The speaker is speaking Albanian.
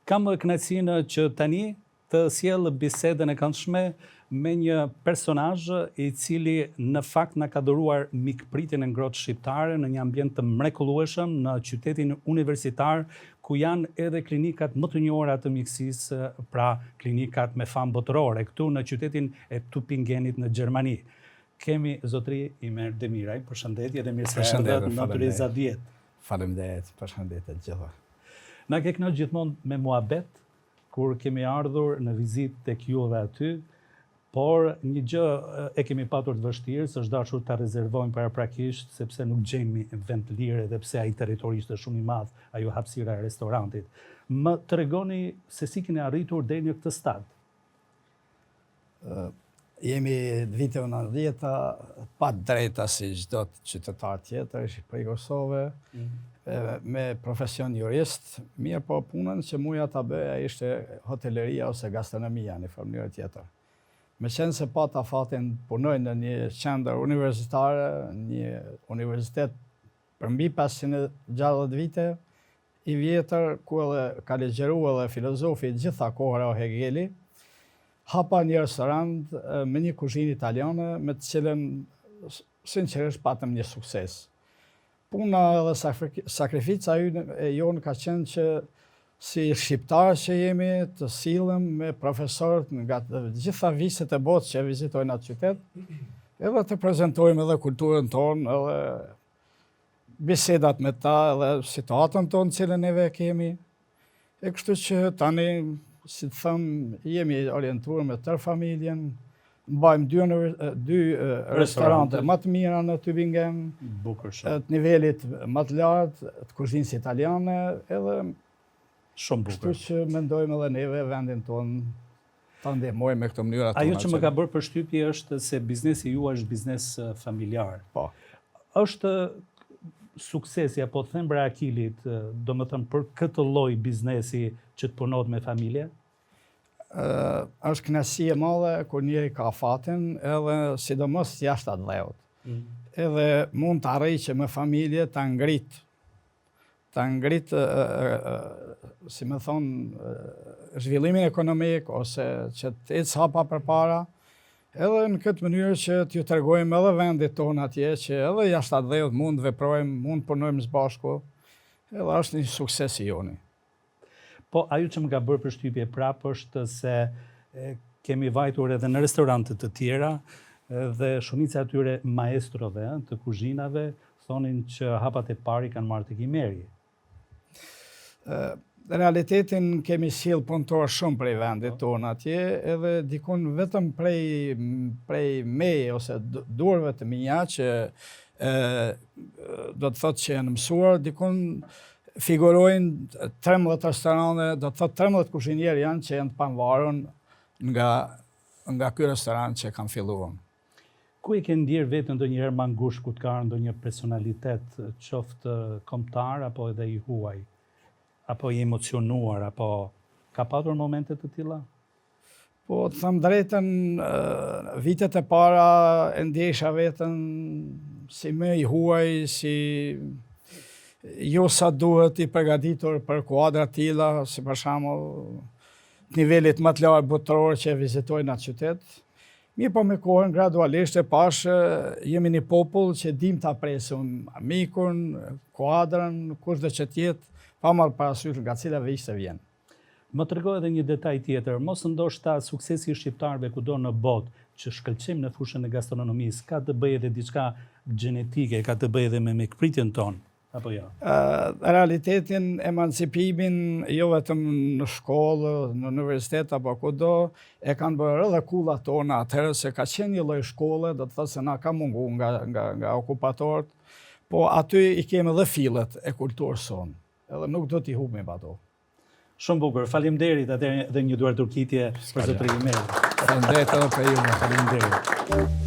Kam kënaqësinë që tani të sjell bisedën e këndshme me një personazh i cili në fakt na ka dhuruar mikpritjen e ngrohtë shqiptare në një ambient të mrekullueshëm në qytetin universitar, ku janë edhe klinikat më të njohura të mjekësisë, pra klinikat me famë botërore, këtu në qytetin e Tübingenit në Gjermani. Kemi zotri Imer Demiraj, përshëndetje dhe mirë se erdhët në Turizat 10. Faleminderit, përshëndetje të gjitha. Na ke kënaqur gjithmonë me muhabet, kur kemi ardhur në vizitë tek ju dhe aty, por një gjë e kemi patur të vështirë, s'është dashur ta rezervojmë paraprakisht, sepse nuk gjejmë vend të lirë edhe pse ai territori ishte shumë i madh, ajo hapësira e restorantit. Më tregoni se si keni arritur deri në këtë stad. Jemi në vitin 90 pa drejta si çdo qytetar tjetër i Kosovë, me profesion jurist, mirë po punën që muja ta bëja ishte hoteleria ose gastronomia në mënyrë tjetër. Me qenë se pata fatin punoj në një qendër universitare, një universitet për mbi 560 vite, i vjetër, ku edhe ka legjeru edhe filozofi gjitha kohëra o Hegeli, hapa një restorant me një kuzhinë italiane, me të cilën sinqerisht patëm një sukses. Puna edhe sakrifica e jonë ka qenë që si shqiptarë që jemi të sillim me profesorët nga gjitha viset e botës që vizitojnë atë qytet, edhe të prezantojmë edhe kulturën tonë, edhe bisedat me ta, edhe situatën tonë cilën neve kemi. E kështu që tani, si të thëmë, jemi orientuar me tërë familjen, mbajmë dy restorante më të mira në Tübingen, të nivelit më të lartë, të kuzhinës italiane, edhe shumë bukur. Kështu që mendojmë edhe neve vendin tonë ta ndihmojmë me këtë mënyrë atë. Ajo që më ka bërë përshtypje është se biznesi juaj është biznes familjar. Po. Është suksesi apo thembra e akilit, domethënë për këtë lloj biznesi që të punohet me familje? Është kënaqësi e madhe kur njëri ka fatin, edhe sidomos jashtë atë dheut. Edhe mund të arrijë që me familje ta ngrit, si me thonë, zhvillimin ekonomik, ose që të ecë hapa përpara, edhe në këtë mënyrë që t'ju tregojmë edhe vendit tonë atje, që edhe jashtë atë dheut mund veprojmë, mund punojmë së bashku, edhe është një sukses i joni. Po, ajo që më ka bërë përshtypje prapë është se kemi vajtur edhe në restorante të tjera, dhe shumica atyre maestrove të kuzhinave thonin që hapat e pari kanë marrë tek Imeri. Realitetin kemi sjell punëtor shumë prej vendit tonë atje, edhe dikun vetëm prej meje ose durve të mia që do të thotë që janë mësuar, dikun figurojnë 13 restorante, do të thotë 13 kuzhinierë janë që janë të pavarur nga ky restorant që kanë filluar. Ku e ke ndjerë vetën ndonjëherë më ngushtë ku të ka ndonjë personalitet, qoftë kombëtar apo edhe i huaj? Apo i emocionuar, apo ka patur momente të tilla? Po, të them drejtën, vitet e para e ndjesha veten si më i huaj, si jo sa duhet i përgatitur për kuadra të tilla, si për shembull nivelit më të lartë botëror që vizitojnë atë qytet. Mirë po me kohën gradualisht e pash jemi një popull që dim ta presim mikun, kuadrën, kushdo që tjetë, pa marrë parasysh nga cilave ishte vjen. Më tregoj edhe një detaj tjetër, mos ndoshta suksesi i shqiptarëve kudo në botë që shkëlqejmë në fushën e gastronomisë, ka të bëjë edhe diçka gjenetike, ka të bëjë edhe me mikpritjen tonë, apo jo? Realitetin, emancipimin, jo vetëm në shkollë, në universitet apo kudo, e kanë bërë edhe kullat tona atëherë se ka qenë një lloj shkolle, do të thotë se na ka mungu nga okupatorët, po aty i kemi edhe fillet e kulturës sonë. Edhe nuk do t'i humbim ato. Shumë bukur. Faleminderit atë edhe një duartërkitje për zotërinë. Faleminderit edhe për ju. Faleminderit.